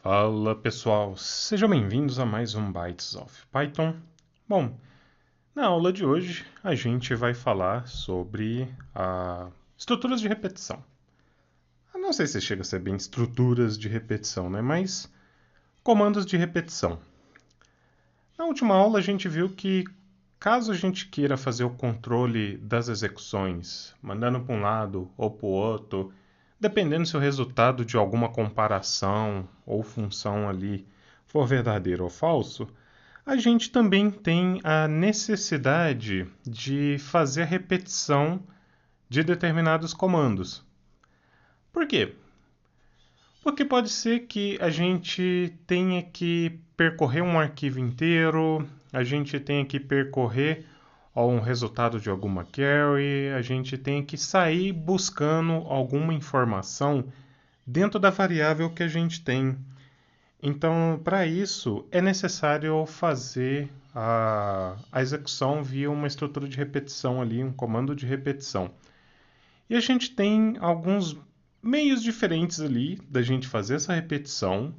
Fala pessoal, sejam bem-vindos a mais um Bytes of Python. Bom, na aula de hoje a gente vai falar sobre estruturas de repetição. Eu não sei se chega a ser bem estruturas de repetição, né? Mas comandos de repetição. Na última aula a gente viu que caso a gente queira fazer o controle das execuções, mandando para um lado ou para o outro, dependendo se o resultado de alguma comparação ou função ali for verdadeiro ou falso, a gente também tem a necessidade de fazer a repetição de determinados comandos. Por quê? Porque pode ser que a gente tenha que percorrer um arquivo inteiro, a gente tenha que percorrer um resultado de alguma query, a gente tenha que sair buscando alguma informação dentro da variável que a gente tem. Então, para isso, é necessário fazer a execução via uma estrutura de repetição ali, um comando de repetição. E a gente tem alguns meios diferentes ali da gente fazer essa repetição,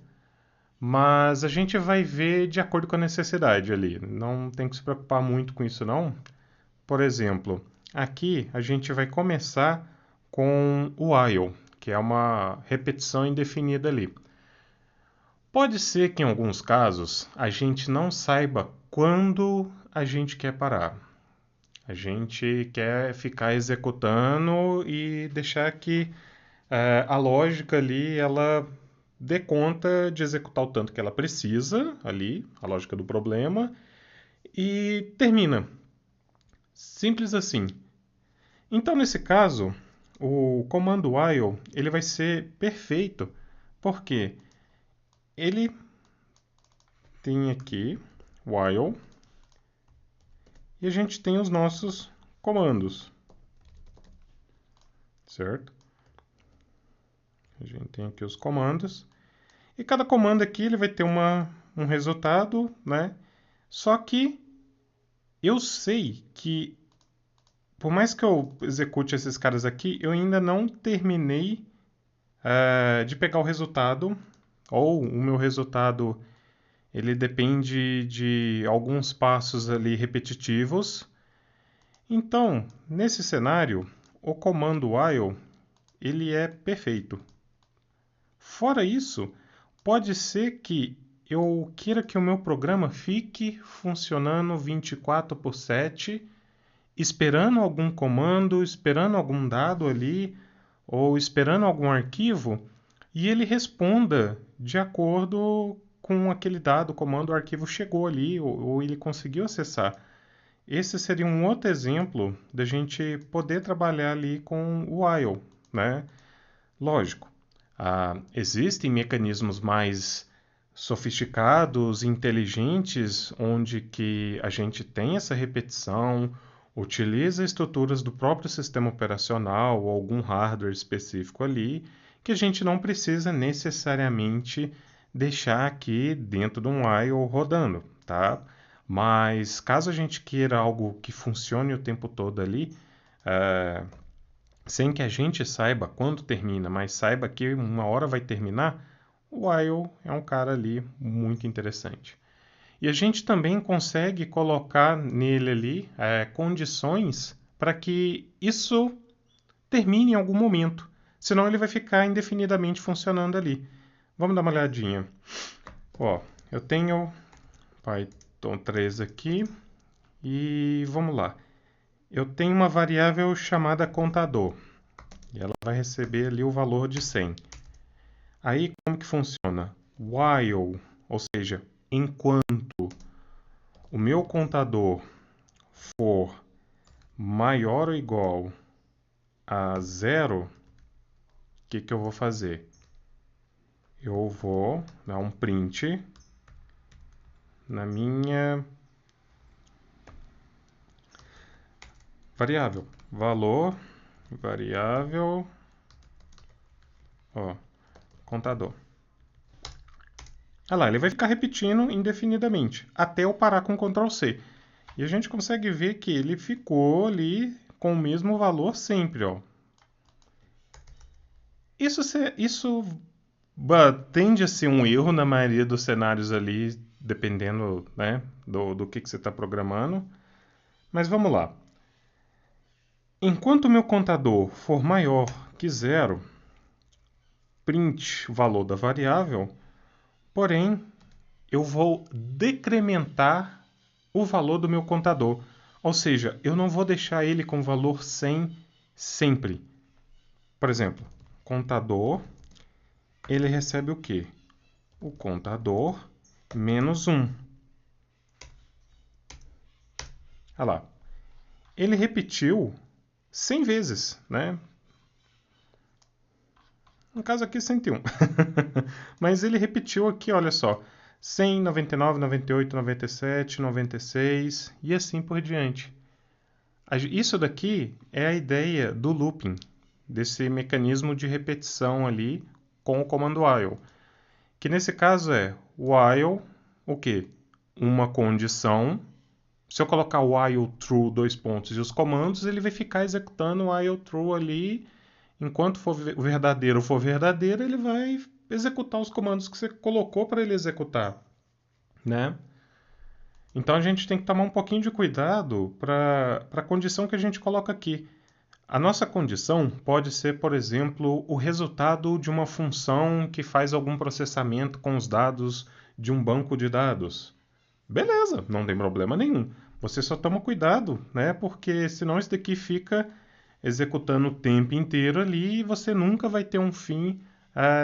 mas a gente vai ver de acordo com a necessidade ali. Não tem que se preocupar muito com isso, não. Por exemplo, aqui a gente vai começar com o while, que é uma repetição indefinida ali. Pode ser que em alguns casos a gente não saiba quando a gente quer parar. A gente quer ficar executando e deixar que a lógica ali ela dê conta de executar o tanto que ela precisa ali, a lógica do problema, e termina. Simples assim. Então, nesse caso, o comando while ele vai ser perfeito, porque ele tem aqui while e a gente tem os nossos comandos, certo? A gente tem aqui os comandos e cada comando aqui ele vai ter um resultado, né? Só que eu sei que por mais que eu execute esses caras aqui, eu ainda não terminei de pegar o resultado, ou o meu resultado ele depende de alguns passos ali repetitivos. Então, nesse cenário, o comando while ele é perfeito. Fora isso, pode ser que eu queira que o meu programa fique funcionando 24/7, esperando algum comando, esperando algum dado ali, ou esperando algum arquivo, e ele responda de acordo com aquele dado, comando, o arquivo chegou ali, ou ele conseguiu acessar. Esse seria um outro exemplo da gente poder trabalhar ali com o while, né? Lógico, existem mecanismos mais sofisticados, inteligentes, onde que a gente tem essa repetição, utiliza estruturas do próprio sistema operacional ou algum hardware específico ali, que a gente não precisa necessariamente deixar aqui dentro de um while rodando, tá? Mas caso a gente queira algo que funcione o tempo todo ali, eh, sem que a gente saiba quando termina, mas saiba que uma hora vai terminar, o while é um cara ali muito interessante. E a gente também consegue colocar nele ali condições para que isso termine em algum momento. Senão ele vai ficar indefinidamente funcionando ali. Vamos dar uma olhadinha. Ó, eu tenho Python 3 aqui e vamos lá. Eu tenho uma variável chamada contador e ela vai receber ali o valor de 100. Aí como que funciona? While, ou seja, enquanto o meu contador for maior ou igual a zero, o que eu vou fazer? Eu vou dar um print na minha variável. Valor, variável, ó, contador. Olha lá, ele vai ficar repetindo indefinidamente, até eu parar com Ctrl C. E a gente consegue ver que ele ficou ali com o mesmo valor sempre, ó. Isso Tende a ser um erro na maioria dos cenários ali, dependendo, né, do que você está programando. Mas vamos lá. Enquanto o meu contador for maior que zero, print o valor da variável, porém, eu vou decrementar o valor do meu contador. Ou seja, eu não vou deixar ele com valor 100 sempre. Por exemplo, contador, ele recebe o quê? O contador menos 1. Olha lá. Ele repetiu 100 vezes, né? No caso aqui, 101. Mas ele repetiu aqui, olha só. 100, 99, 98, 97, 96 e assim por diante. Isso daqui é a ideia do looping, desse mecanismo de repetição ali com o comando while. Que nesse caso é while, o quê? Uma condição. Se eu colocar while true, dois pontos, e os comandos, ele vai ficar executando while true ali. Enquanto for verdadeiro, ele vai executar os comandos que você colocou para ele executar, né? Então a gente tem que tomar um pouquinho de cuidado para a condição que a gente coloca aqui. A nossa condição pode ser, por exemplo, o resultado de uma função que faz algum processamento com os dados de um banco de dados. Beleza, não tem problema nenhum. Você só toma cuidado, né? Porque senão isso daqui fica executando o tempo inteiro ali e você nunca vai ter um fim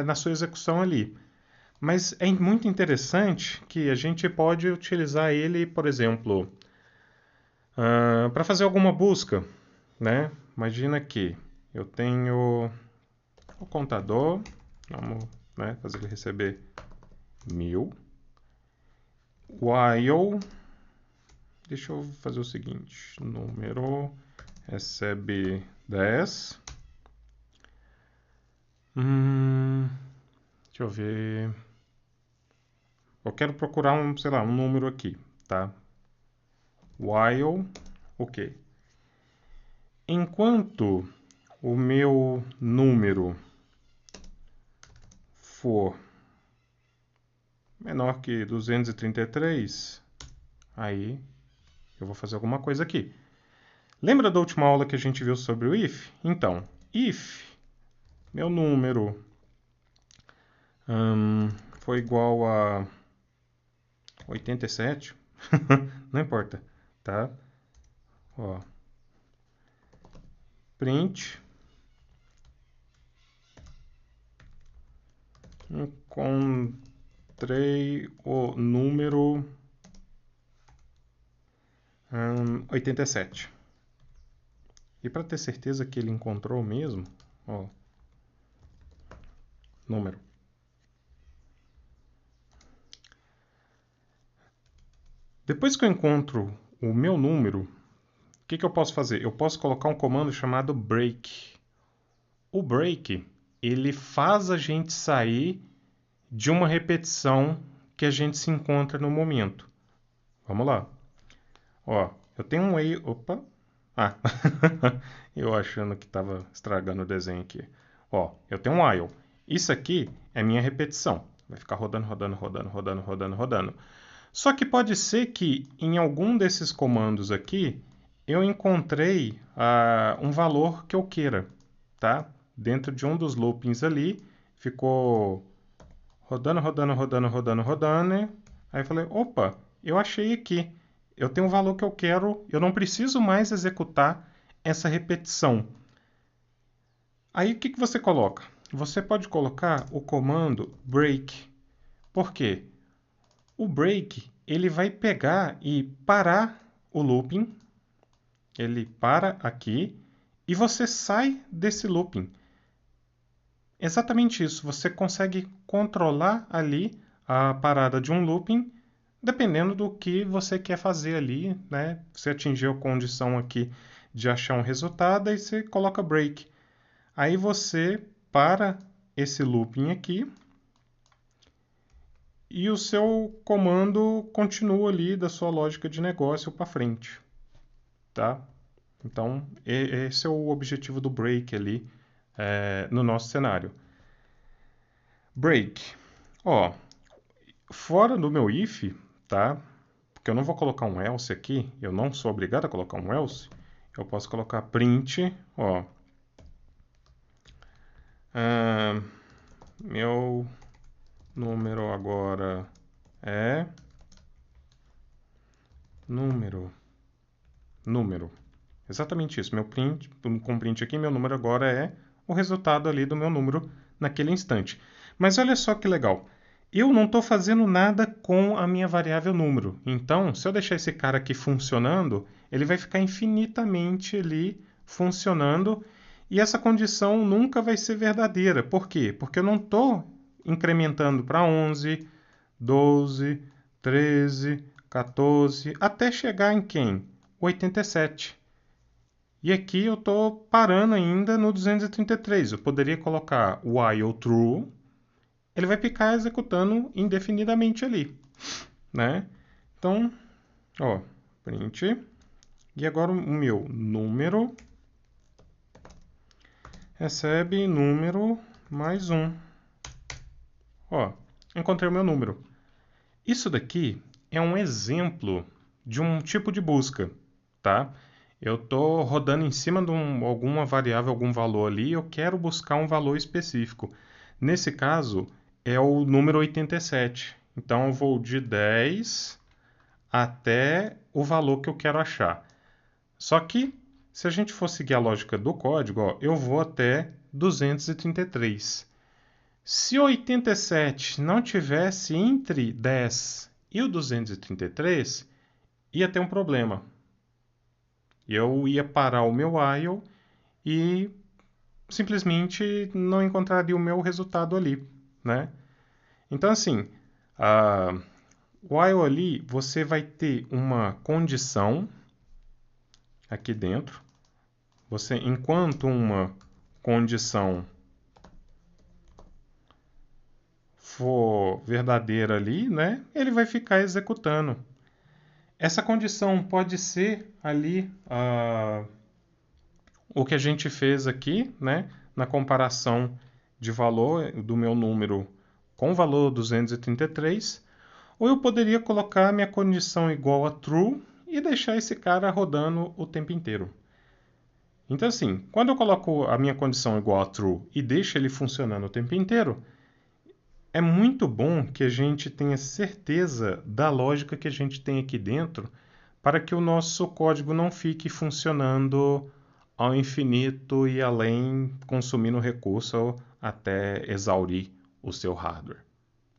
na sua execução ali. Mas é muito interessante que a gente pode utilizar ele, por exemplo, para fazer alguma busca, né? Imagina que eu tenho o contador, vamos, né, fazer ele receber 1000, while, deixa eu fazer o seguinte, número recebe 10, deixa eu ver, eu quero procurar sei lá, um número aqui, tá? While, ok. Enquanto o meu número for menor que 233, aí eu vou fazer alguma coisa aqui. Lembra da última aula que a gente viu sobre o if? Então, if meu número foi igual a 87, não importa, tá? Ó, print encontrei o número 87. E para ter certeza que ele encontrou mesmo, ó, número. Depois que eu encontro o meu número, o que eu posso fazer? Eu posso colocar um comando chamado break. O break, ele faz a gente sair de uma repetição que a gente se encontra no momento. Vamos lá. Ó, eu tenho um while. Opa! Ah, eu achando que estava estragando o desenho aqui. Ó, eu tenho um while. Isso aqui é minha repetição. Vai ficar rodando, rodando, rodando, rodando, rodando, rodando. Só que pode ser que em algum desses comandos aqui eu encontrei um valor que eu queira, tá? Dentro de um dos loopings ali, ficou rodando, rodando, rodando, rodando, rodando. Aí eu falei, opa, eu achei aqui. Eu tenho um valor que eu quero, eu não preciso mais executar essa repetição. Aí o que você coloca? Você pode colocar o comando break. Por quê? O break, ele vai pegar e parar o looping. Ele para aqui e você sai desse looping. Exatamente isso. Você consegue controlar ali a parada de um looping, dependendo do que você quer fazer ali, né? Você atingiu a condição aqui de achar um resultado, aí você coloca break. Aí você para esse looping aqui e o seu comando continua ali da sua lógica de negócio para frente, tá? Então, esse é o objetivo do break ali no nosso cenário. break. Ó, fora do meu if, tá? Porque eu não vou colocar um else aqui, eu não sou obrigado a colocar um else. Eu posso colocar print, ó. Meu número agora é número. Exatamente isso. Meu print, com print aqui, meu número agora é o resultado ali do meu número naquele instante. Mas olha só que legal. Eu não estou fazendo nada com a minha variável número. Então, se eu deixar esse cara aqui funcionando, ele vai ficar infinitamente ali funcionando e essa condição nunca vai ser verdadeira. Por quê? Porque eu não estou incrementando para 11, 12, 13, 14, até chegar em quem? 87. E aqui eu estou parando ainda no 233. Eu poderia colocar while true, ele vai ficar executando indefinidamente ali, né? Então, ó, print. E agora o meu número recebe número mais 1. Ó, encontrei o meu número. Isso daqui é um exemplo de um tipo de busca, tá? Eu estou rodando em cima de alguma variável, algum valor ali, eu quero buscar um valor específico. Nesse caso, é o número 87. Então, eu vou de 10 até o valor que eu quero achar. Só que, se a gente for seguir a lógica do código, ó, eu vou até 233. Se o 87 não tivesse entre 10 e o 233, ia ter um problema. Eu ia parar o meu while e simplesmente não encontraria o meu resultado ali, né? Então, assim, while ali, você vai ter uma condição aqui dentro. Enquanto uma condição for verdadeira ali, né? Ele vai ficar executando. Essa condição pode ser ali o que a gente fez aqui, né? Na comparação de valor do meu número com o valor 233, ou eu poderia colocar minha condição igual a true e deixar esse cara rodando o tempo inteiro. Então, assim, quando eu coloco a minha condição igual a true e deixo ele funcionando o tempo inteiro, é muito bom que a gente tenha certeza da lógica que a gente tem aqui dentro para que o nosso código não fique funcionando ao infinito e além, consumindo recurso até exaurir o seu hardware,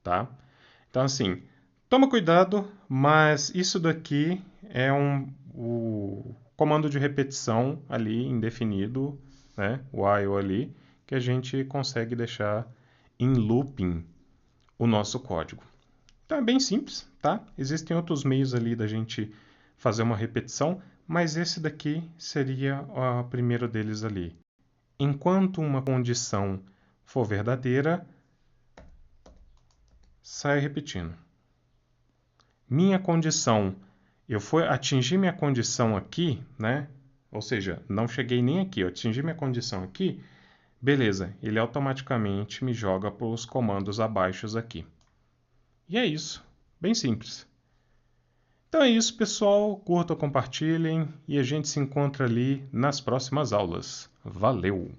tá? Então, assim, toma cuidado, mas isso daqui é o comando de repetição ali, indefinido, né? While ali, que a gente consegue deixar em looping o nosso código. Então é bem simples, tá? Existem outros meios ali da gente fazer uma repetição, mas esse daqui seria o primeiro deles ali. Enquanto uma condição for verdadeira, sai repetindo. Minha condição, atingir minha condição aqui, né? Ou seja, não cheguei nem aqui, eu atingi minha condição aqui, beleza, ele automaticamente me joga para os comandos abaixo aqui. E é isso, bem simples. Então é isso, pessoal. Curtam, compartilhem e a gente se encontra ali nas próximas aulas. Valeu!